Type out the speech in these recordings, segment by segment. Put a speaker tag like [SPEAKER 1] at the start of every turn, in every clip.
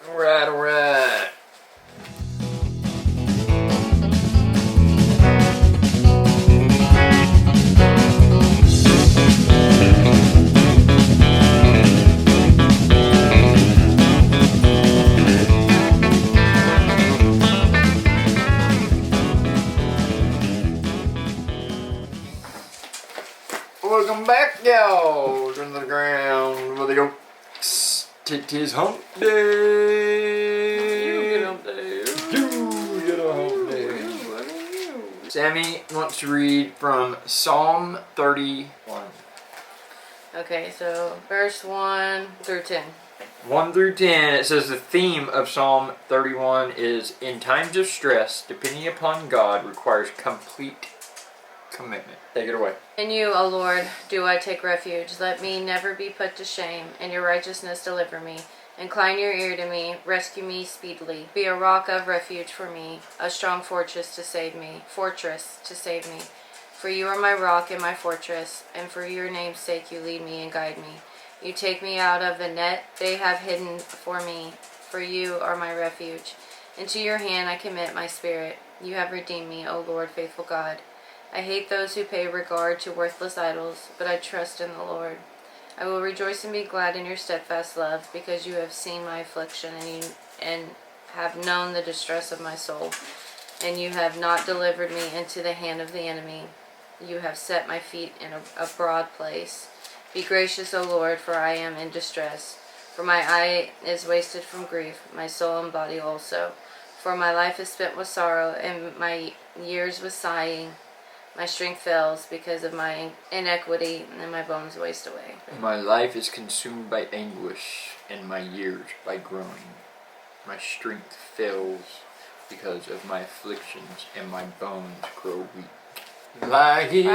[SPEAKER 1] Alright, alright. Welcome back, y'all, to the ground with the goats. Tis hump day.
[SPEAKER 2] You get hump day.
[SPEAKER 1] You get a hump day. Sammy wants to read from Psalm 31.
[SPEAKER 2] Okay, so verse 1 through 10.
[SPEAKER 1] 1 through 10, it says the theme of Psalm 31 is, in times of stress, depending upon God requires complete commitment. Take it away.
[SPEAKER 2] In you, O Lord, do I take refuge. Let me never be put to shame. In your righteousness deliver me. Incline your ear to me. Rescue me speedily. Be a rock of refuge for me, a strong fortress to save me. For you are my rock and my fortress, and for your name's sake you lead me and guide me. You take me out of the net they have hidden for me, for you are my refuge. Into your hand I commit my spirit. You have redeemed me, O Lord, faithful God. I hate those who pay regard to worthless idols, but I trust in the Lord. I will rejoice and be glad in your steadfast love, because you have seen my affliction and have known the distress of my soul, and you have not delivered me into the hand of the enemy. You have set my feet in a broad place. Be gracious, O Lord, for I am in distress. For my eye is wasted from grief, my soul and body also. For my life is spent with sorrow, and my years with sighing. My strength fails because of my inequity, and my bones waste away.
[SPEAKER 1] My life is consumed by anguish, and my years by groaning. My strength fails because of my afflictions, and my bones grow weak. Like it,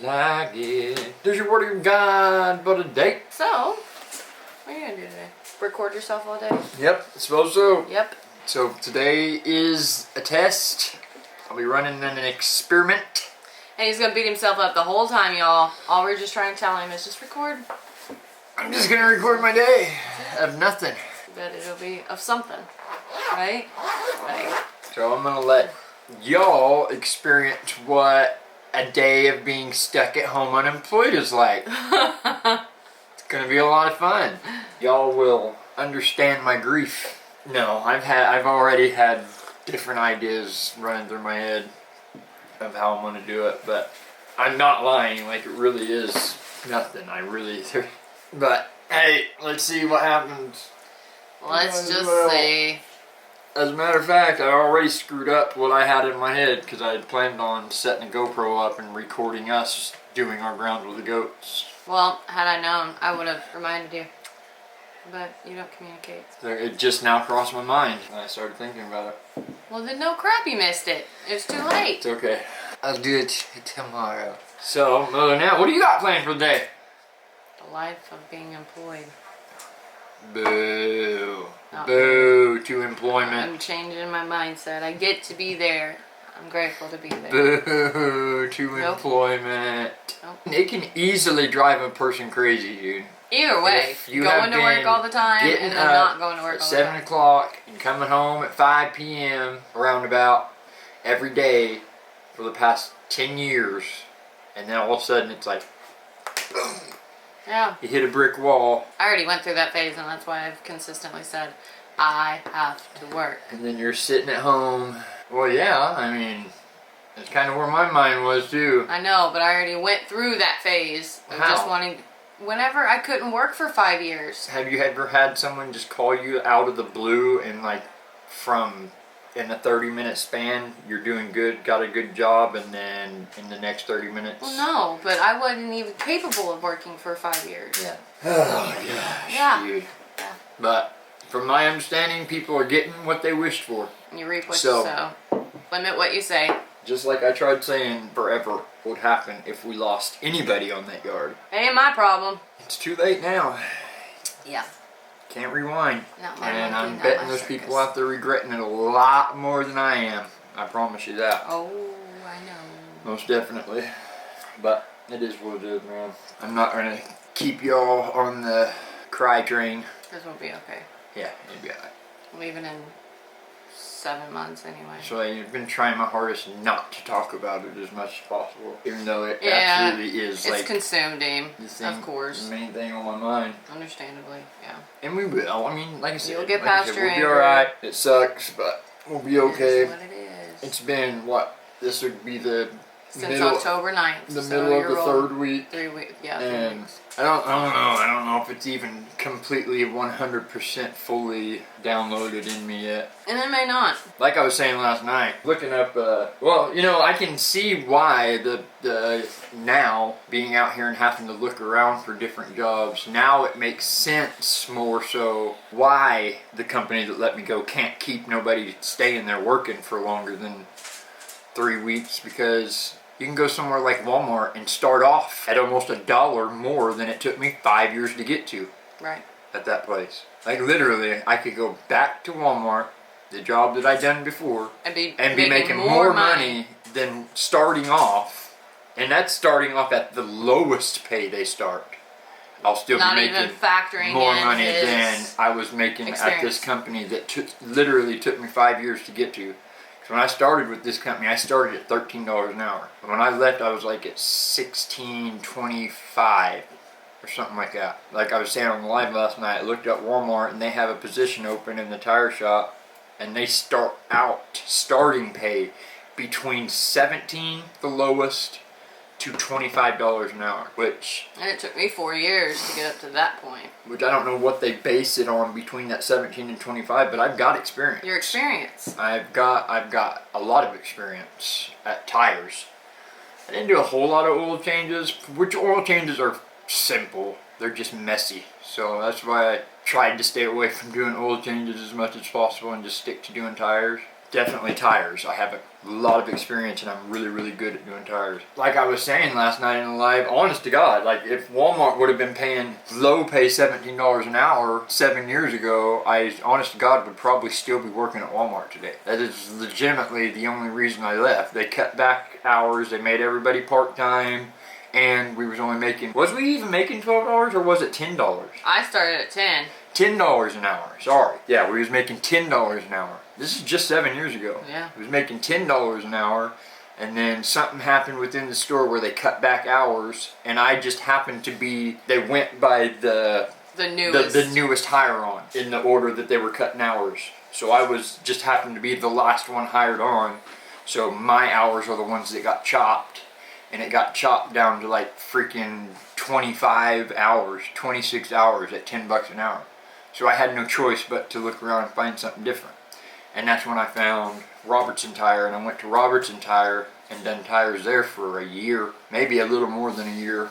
[SPEAKER 1] like it. There's your word of God, but a date.
[SPEAKER 2] So, what are you going to do today? Record yourself all day?
[SPEAKER 1] Yep, I suppose so.
[SPEAKER 2] Yep.
[SPEAKER 1] So today is a test. I'll be running an experiment.
[SPEAKER 2] And he's going to beat himself up the whole time, y'all. All we're just trying to tell him is just record.
[SPEAKER 1] I'm just going to record my day of nothing.
[SPEAKER 2] But it'll be of something. Right? Right.
[SPEAKER 1] So I'm going to let y'all experience what a day of being stuck at home unemployed is like. It's going to be a lot of fun. Y'all will understand my grief. No, I've already had different ideas running through my head of how I'm going to do it, but I'm not lying, like it really is nothing. But hey, let's see what happens.
[SPEAKER 2] Let's just see.
[SPEAKER 1] As a matter of fact, I already screwed up what I had in my head because I had planned on setting a GoPro up and recording us doing our grounds with the goats.
[SPEAKER 2] Well, had I known, I would have reminded you. But you don't communicate.
[SPEAKER 1] It just now crossed my mind and I started thinking about it.
[SPEAKER 2] Well, then no crap, you missed it. It was too late.
[SPEAKER 1] It's okay. I'll do it tomorrow. So, other than that, what do you got planned for the day?
[SPEAKER 2] The life of being employed.
[SPEAKER 1] Boo. Boo to employment.
[SPEAKER 2] I'm changing my mindset. I get to be there. I'm grateful to be there.
[SPEAKER 1] Boo to employment.
[SPEAKER 2] Nope.
[SPEAKER 1] It can easily drive a person crazy, dude.
[SPEAKER 2] Either way,
[SPEAKER 1] If you
[SPEAKER 2] going to work all the time and then not going to work all the time.
[SPEAKER 1] 7 o'clock and coming home at 5 p.m. roundabout every day for the past 10 years, and then all of a sudden it's like, boom.
[SPEAKER 2] Yeah.
[SPEAKER 1] You hit a brick wall.
[SPEAKER 2] I already went through that phase, and that's why I've consistently said, I have to work.
[SPEAKER 1] And then you're sitting at home. Well, yeah, I mean, that's kind of where my mind was too.
[SPEAKER 2] I know, but I already went through that phase of just wanting... Whenever I couldn't work for 5 years.
[SPEAKER 1] Have you ever had someone just call you out of the blue and like in a 30-minute span, you're doing good, got a good job, and then in the next 30 minutes?
[SPEAKER 2] Well, no, but I wasn't even capable of working for 5 years.
[SPEAKER 1] Yeah. Oh, gosh,
[SPEAKER 2] yeah.
[SPEAKER 1] dude.
[SPEAKER 2] Yeah.
[SPEAKER 1] But from my understanding, people are getting what they wished for.
[SPEAKER 2] You reap what you sow. Limit what you say.
[SPEAKER 1] Just like I tried saying forever would happen if we lost anybody on that yard.
[SPEAKER 2] Ain't my problem.
[SPEAKER 1] It's too late now.
[SPEAKER 2] Yeah.
[SPEAKER 1] Can't rewind.
[SPEAKER 2] Not my
[SPEAKER 1] And
[SPEAKER 2] monkey,
[SPEAKER 1] I'm
[SPEAKER 2] not
[SPEAKER 1] betting
[SPEAKER 2] my
[SPEAKER 1] those
[SPEAKER 2] circus.
[SPEAKER 1] people out there regretting it a lot more than I am. I promise you that.
[SPEAKER 2] Oh, I know.
[SPEAKER 1] Most definitely. But it is what it is, man. I'm not going to keep y'all on the cry train.
[SPEAKER 2] This will be okay.
[SPEAKER 1] Yeah, it'd be alright.
[SPEAKER 2] Leaving in 7 months anyway.
[SPEAKER 1] So I've been trying my hardest not to talk about it as much as possible, even though it absolutely is
[SPEAKER 2] it's consumed him, of course.
[SPEAKER 1] The main thing on my mind.
[SPEAKER 2] Understandably, yeah.
[SPEAKER 1] And we will. I mean, like I said,
[SPEAKER 2] you'll get past your
[SPEAKER 1] we'll be
[SPEAKER 2] anger.
[SPEAKER 1] alright. It sucks, but we'll be okay.
[SPEAKER 2] It is what it is.
[SPEAKER 1] It's been what? This would be the
[SPEAKER 2] since October 9th.
[SPEAKER 1] The middle of the third week.
[SPEAKER 2] 3 weeks, yeah. 3 weeks.
[SPEAKER 1] I don't know. I don't know if it's even completely 100% fully downloaded in me yet.
[SPEAKER 2] And it may not.
[SPEAKER 1] Like I was saying last night, looking up, well, you know, I can see why the now being out here and having to look around for different jobs, now it makes sense more so why the company that let me go can't keep nobody staying there working for longer than 3 weeks, because you can go somewhere like Walmart and start off at almost $1 more than it took me 5 years to get to.
[SPEAKER 2] Right.
[SPEAKER 1] At that place. Like literally, I could go back to Walmart, the job that I done before,
[SPEAKER 2] and be
[SPEAKER 1] making more money than starting off. And that's starting off at the lowest pay they start. I'll still be making more money than I was making at this company that literally took me 5 years to get to. When I started with this company, I started at $13 an hour. When I left, I was like at $16.25 or something like that. Like I was saying on the live last night, I looked up Walmart and they have a position open in the tire shop, and they start out starting pay between $17, the lowest, to $25 an hour, which...
[SPEAKER 2] And it took me 4 years to get up to that point.
[SPEAKER 1] Which I don't know what they base it on between that 17 and 25, but I've got experience.
[SPEAKER 2] Your experience.
[SPEAKER 1] I've got a lot of experience at tires. I didn't do a whole lot of oil changes, which oil changes are simple. They're just messy. So that's why I tried to stay away from doing oil changes as much as possible and just stick to doing tires. Definitely tires. I have a lot of experience and I'm really, really good at doing tires. Like I was saying last night in the live, honest to God, like if Walmart would have been paying low pay $17 an hour 7 years ago, I, honest to God, would probably still be working at Walmart today. That is legitimately the only reason I left. They cut back hours, they made everybody part-time, and we was only making, was we even making $12 or was it $10?
[SPEAKER 2] I started at 10.
[SPEAKER 1] $10 an hour, sorry. Yeah, we was making $10 an hour. This is just 7 years ago.
[SPEAKER 2] Yeah.
[SPEAKER 1] We was making $10 an hour, and then something happened within the store where they cut back hours, and I just happened to be, they went by the newest hire on in the order that they were cutting hours. So I was just happened to be the last one hired on, so my hours are the ones that got chopped, and it got chopped down to like freaking 25 hours, 26 hours at $10 an hour. So I had no choice but to look around and find something different. And that's when I found Robertson Tire, and I went to Robertson Tire and done tires there for a year, maybe a little more than a year.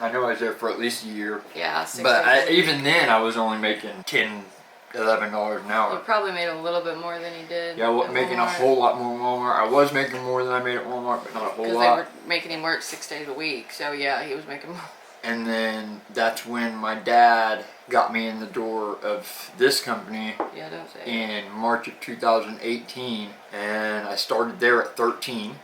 [SPEAKER 1] I know I was there for at least a year.
[SPEAKER 2] Yeah, 6
[SPEAKER 1] but even then I was only making $10, $11 an hour.
[SPEAKER 2] You probably made a little bit more than you did.
[SPEAKER 1] Yeah, I wasn't making a whole lot more at Walmart. I was making more than I made at Walmart, but not a whole lot.
[SPEAKER 2] Because they were making him work 6 days a week, so yeah, he was making more.
[SPEAKER 1] And then that's when my dad got me in the door of this company.
[SPEAKER 2] Yeah, don't say
[SPEAKER 1] in March of 2018, and I started there at 13.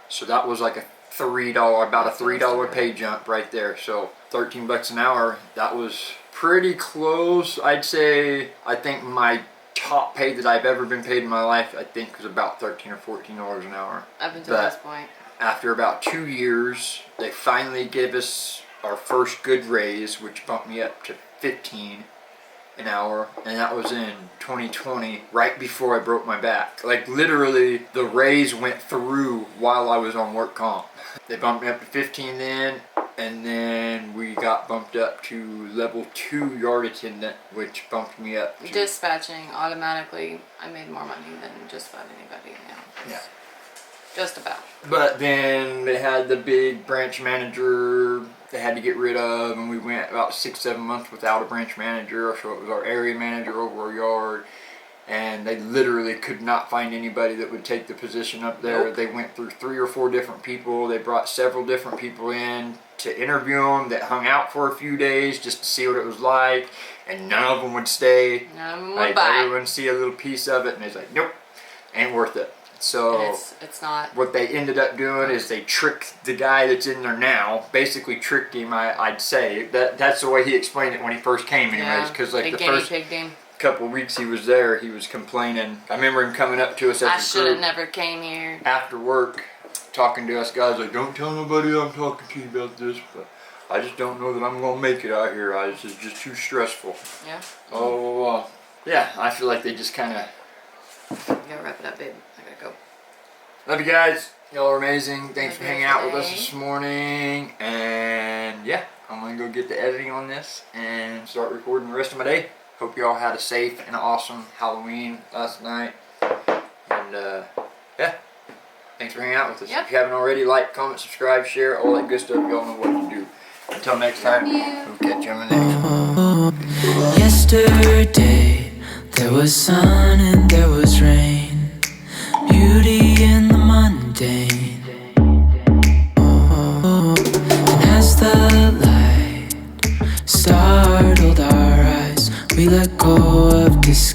[SPEAKER 1] So that was like about a $3 pay jump right there. So $13 an hour, that was pretty close. I'd say, I think my top pay that I've ever been paid in my life, I think was about $13 or $14 an hour.
[SPEAKER 2] Up until this point.
[SPEAKER 1] After about 2 years, they finally gave us our first good raise, which bumped me up to $15 an hour, and that was in 2020, right before I broke my back. Like literally, the raise went through while I was on work comp. They bumped me up to 15 then, and then we got bumped up to level 2 yard attendant, which bumped me up to...
[SPEAKER 2] Dispatching, automatically, I made more money than just about anybody now.
[SPEAKER 1] Yeah.
[SPEAKER 2] Just about.
[SPEAKER 1] But then they had the big branch manager they had to get rid of, and we went about 6-7 months without a branch manager. So it was our area manager over our yard, and they literally could not find anybody that would take the position up there.
[SPEAKER 2] Nope.
[SPEAKER 1] They went through 3 or 4 different people. They brought several different people in to interview them that hung out for a few days just to see what it was like, and none of them would stay.
[SPEAKER 2] None of them
[SPEAKER 1] would
[SPEAKER 2] would buy.
[SPEAKER 1] Everyone see a little piece of it, and they's like, nope, ain't worth it. So
[SPEAKER 2] it's not.
[SPEAKER 1] What they ended up doing is they tricked the guy that's in there now. Basically tricked him. I'd say that's the way he explained it when he first came, anyways. Because like
[SPEAKER 2] they
[SPEAKER 1] the
[SPEAKER 2] guinea pigged him.
[SPEAKER 1] couple of weeks he was there, he was complaining. I remember him coming up to us at
[SPEAKER 2] I
[SPEAKER 1] the
[SPEAKER 2] should have
[SPEAKER 1] group
[SPEAKER 2] never came here.
[SPEAKER 1] after work, talking to us guys like, don't tell nobody I'm talking to you about this, but I just don't know that I'm gonna make it out here. This is just too stressful.
[SPEAKER 2] Yeah.
[SPEAKER 1] Oh, yeah, I feel like they just kind of...
[SPEAKER 2] You gotta wrap it up, babe. I gotta go.
[SPEAKER 1] Love you guys. Y'all are amazing. Thanks
[SPEAKER 2] Have
[SPEAKER 1] for
[SPEAKER 2] a
[SPEAKER 1] hanging
[SPEAKER 2] good
[SPEAKER 1] out with us
[SPEAKER 2] day.
[SPEAKER 1] this morning. And yeah, I'm gonna go get the editing on this and start recording the rest of my day. Hope you all had a safe and awesome Halloween last night. And yeah, thanks for hanging out with us.
[SPEAKER 2] Yep.
[SPEAKER 1] If you haven't already, like, comment, subscribe, share, all that good stuff. Y'all know what to do. Until next time, we'll catch you on the next one.
[SPEAKER 3] Yesterday there was sun and there was rain, beauty in the mundane. And as the light startled our eyes, we let go of despair.